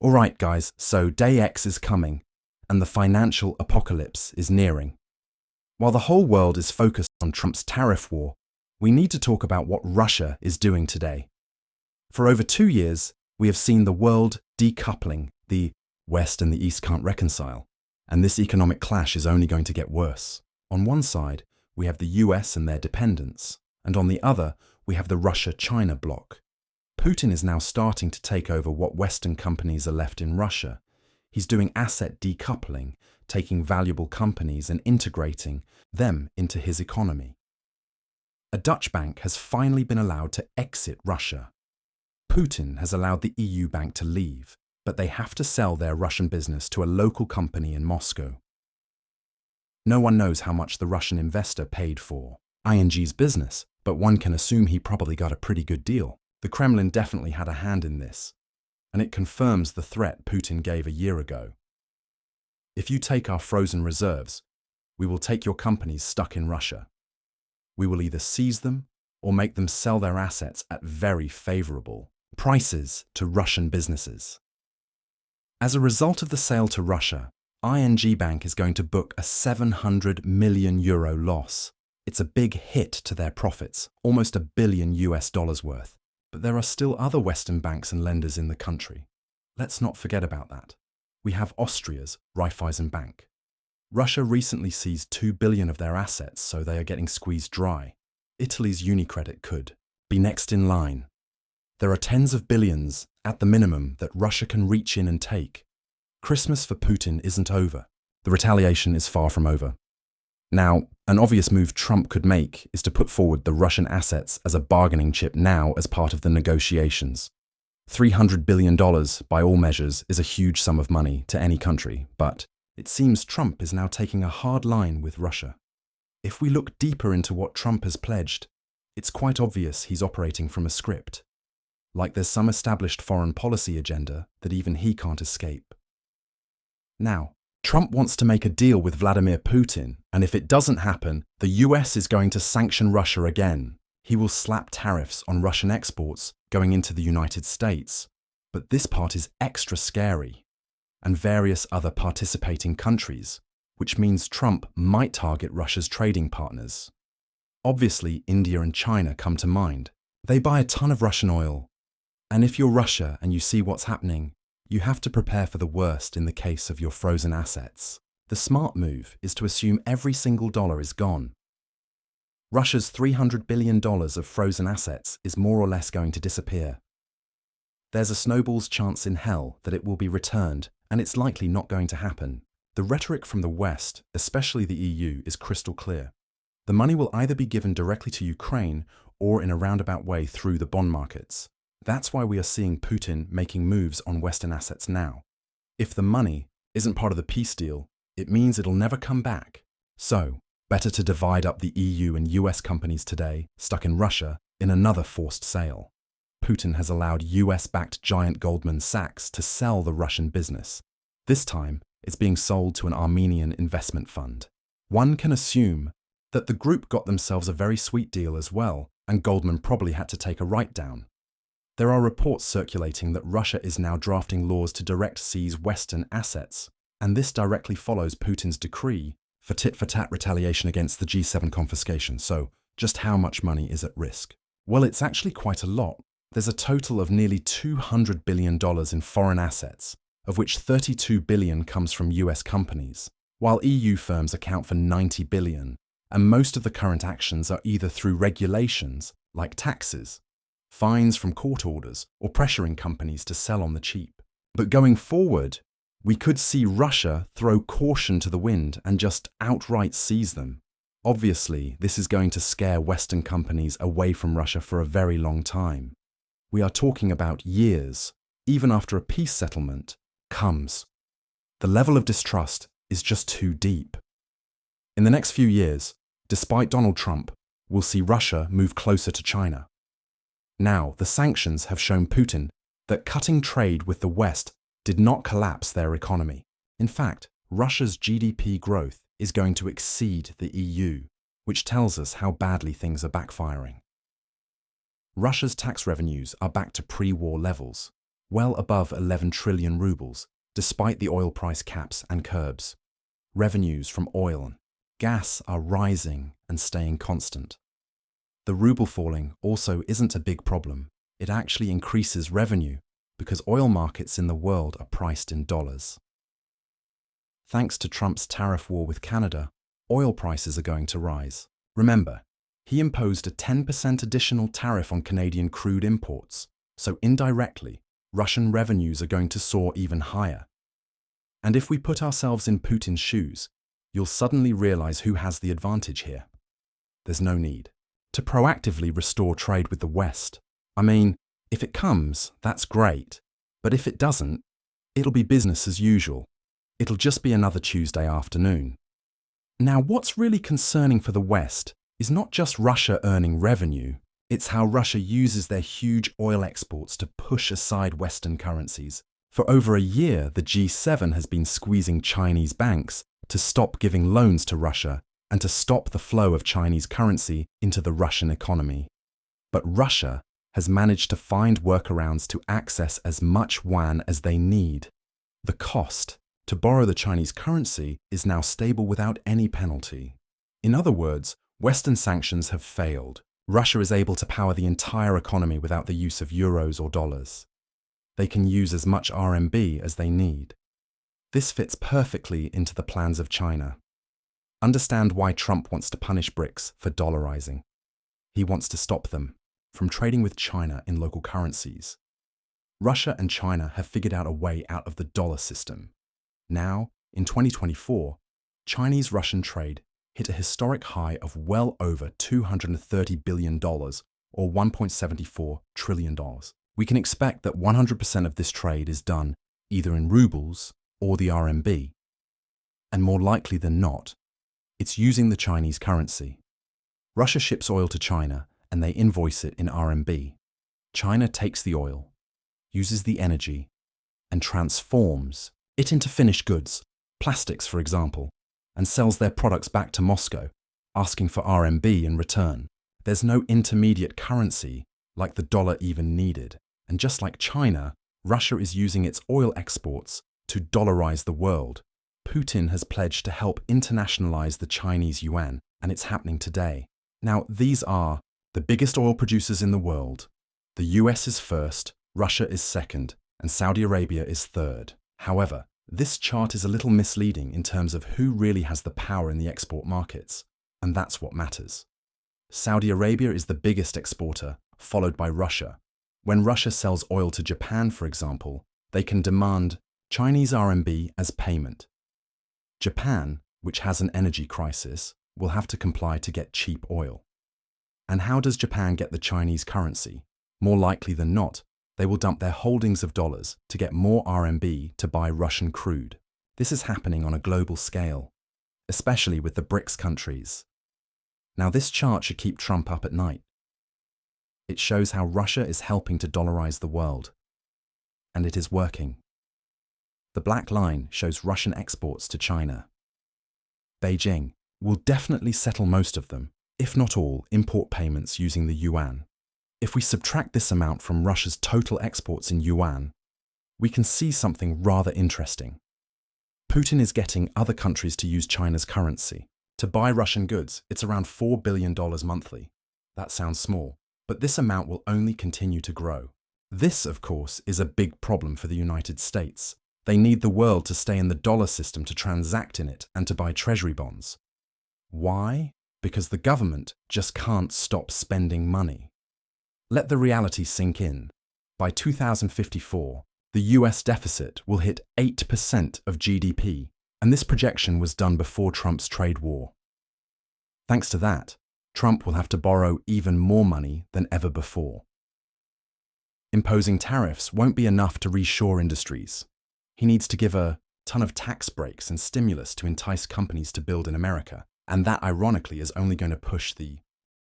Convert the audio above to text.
Alright guys, so day X is coming, and the financial apocalypse is nearing. While the whole world is focused on Trump's tariff war, we need to talk about what Russia is doing today. For over 2 years, we have seen the world decoupling. The West and the East can't reconcile, and this economic clash is only going to get worse. On one side, we have the US and their dependence, and on the other, we have the Russia-China bloc. Putin is now starting to take over what Western companies are left in Russia. He's doing asset decoupling, taking valuable companies and integrating them into his economy. A Dutch bank has finally been allowed to exit Russia. Putin has allowed the EU bank to leave, but they have to sell their Russian business to a local company in Moscow. No one knows how much the Russian investor paid for ING's business, but one can assume he probably got a pretty good deal. The Kremlin definitely had a hand in this, and it confirms the threat Putin gave a year ago. If you take our frozen reserves, we will take your companies stuck in Russia. We will either seize them or make them sell their assets at very favorable prices to Russian businesses. As a result of the sale to Russia, ING Bank is going to book a €700 million loss. It's a big hit to their profits, almost $1 billion worth. But there are still other Western banks and lenders in the country. Let's not forget about that. We have Austria's Raiffeisen Bank. Russia recently seized $2 billion of their assets, so they are getting squeezed dry. Italy's UniCredit could be next in line. There are tens of billions, at the minimum, that Russia can reach in and take. Christmas for Putin isn't over. The retaliation is far from over. Now, an obvious move Trump could make is to put forward the Russian assets as a bargaining chip now as part of the negotiations. $300 billion, by all measures, is a huge sum of money to any country, but it seems Trump is now taking a hard line with Russia. If we look deeper into what Trump has pledged, it's quite obvious he's operating from a script. Like there's some established foreign policy agenda that even he can't escape. Now, Trump wants to make a deal with Vladimir Putin, and if it doesn't happen, the US is going to sanction Russia again. He will slap tariffs on Russian exports going into the United States. But this part is extra scary. And various other participating countries, which means Trump might target Russia's trading partners. Obviously, India and China come to mind. They buy a ton of Russian oil. And if you're Russia and you see what's happening, you have to prepare for the worst in the case of your frozen assets. The smart move is to assume every single dollar is gone. Russia's $300 billion of frozen assets is more or less going to disappear. There's a snowball's chance in hell that it will be returned, and it's likely not going to happen. The rhetoric from the West, especially the EU, is crystal clear. The money will either be given directly to Ukraine or in a roundabout way through the bond markets. That's why we are seeing Putin making moves on Western assets now. If the money isn't part of the peace deal, it means it'll never come back. So, better to divide up the EU and US companies today, stuck in Russia, in another forced sale. Putin has allowed US-backed giant Goldman Sachs to sell the Russian business. This time, it's being sold to an Armenian investment fund. One can assume that the group got themselves a very sweet deal as well, and Goldman probably had to take a write-down. There are reports circulating that Russia is now drafting laws to direct seize Western assets, and this directly follows Putin's decree for tit-for-tat retaliation against the G7 confiscation. So, just how much money is at risk? Well, it's actually quite a lot. There's a total of nearly $200 billion in foreign assets, of which $32 billion comes from US companies, while EU firms account for $90 billion, and most of the current actions are either through regulations, like taxes, fines from court orders, or pressuring companies to sell on the cheap. But going forward, we could see Russia throw caution to the wind and just outright seize them. Obviously, this is going to scare Western companies away from Russia for a very long time. We are talking about years, even after a peace settlement comes. The level of distrust is just too deep. In the next few years, despite Donald Trump, we'll see Russia move closer to China. Now, the sanctions have shown Putin that cutting trade with the West did not collapse their economy. In fact, Russia's GDP growth is going to exceed the EU, which tells us how badly things are backfiring. Russia's tax revenues are back to pre-war levels. well above 11 trillion rubles, despite the oil price caps and curbs. Revenues from oil and gas are rising and staying constant. The ruble falling also isn't a big problem. It actually increases revenue because oil markets in the world are priced in dollars. Thanks to Trump's tariff war with Canada, oil prices are going to rise. Remember, he imposed a 10% additional tariff on Canadian crude imports, so indirectly, Russian revenues are going to soar even higher. And if we put ourselves in Putin's shoes, you'll suddenly realize who has the advantage here. There's no need to proactively restore trade with the West. I mean, if it comes, that's great, but if it doesn't, it'll be business as usual. It'll just be another Tuesday afternoon. Now, what's really concerning for the West is not just Russia earning revenue, it's how Russia uses their huge oil exports to push aside Western currencies. For over a year, the G7 has been squeezing Chinese banks to stop giving loans to Russia and to stop the flow of Chinese currency into the Russian economy. But Russia has managed to find workarounds to access as much yuan as they need. The cost to borrow the Chinese currency is now stable without any penalty. In other words, Western sanctions have failed. Russia is able to power the entire economy without the use of euros or dollars. They can use as much RMB as they need. This fits perfectly into the plans of China. Understand why Trump wants to punish BRICS for dollarizing. He wants to stop them from trading with China in local currencies. Russia and China have figured out a way out of the dollar system. Now, in 2024, Chinese-Russian trade hit a historic high of well over $230 billion, or $1.74 trillion. We can expect that 100% of this trade is done either in rubles or the RMB. And more likely than not, it's using the Chinese currency. Russia ships oil to China and they invoice it in RMB. China takes the oil, uses the energy, and transforms it into finished goods, plastics for example, and sells their products back to Moscow, asking for RMB in return. There's no intermediate currency like the dollar even needed. And just like China, Russia is using its oil exports to dollarize the world. Putin has pledged to help internationalize the Chinese yuan, and it's happening today. Now, these are the biggest oil producers in the world. The US is first, Russia is second, and Saudi Arabia is third. However, this chart is a little misleading in terms of who really has the power in the export markets, and that's what matters. Saudi Arabia is the biggest exporter, followed by Russia. When Russia sells oil to Japan, for example, they can demand Chinese RMB as payment. Japan, which has an energy crisis, will have to comply to get cheap oil. And how does Japan get the Chinese currency? More likely than not, they will dump their holdings of dollars to get more RMB to buy Russian crude. This is happening on a global scale, especially with the BRICS countries. Now, this chart should keep Trump up at night. It shows how Russia is helping to dollarize the world. And it is working. The black line shows Russian exports to China. Beijing will definitely settle most of them, if not all, import payments using the yuan. If we subtract this amount from Russia's total exports in yuan, we can see something rather interesting. Putin is getting other countries to use China's currency. To buy Russian goods, it's around $4 billion monthly. That sounds small, but this amount will only continue to grow. This, of course, is a big problem for the United States. They need the world to stay in the dollar system to transact in it and to buy treasury bonds. Why? Because the government just can't stop spending money. Let the reality sink in. By 2054, the US deficit will hit 8% of GDP, and this projection was done before Trump's trade war. Thanks to that, Trump will have to borrow even more money than ever before. Imposing tariffs won't be enough to reshore industries. He needs to give a ton of tax breaks and stimulus to entice companies to build in America, and that ironically is only going to push the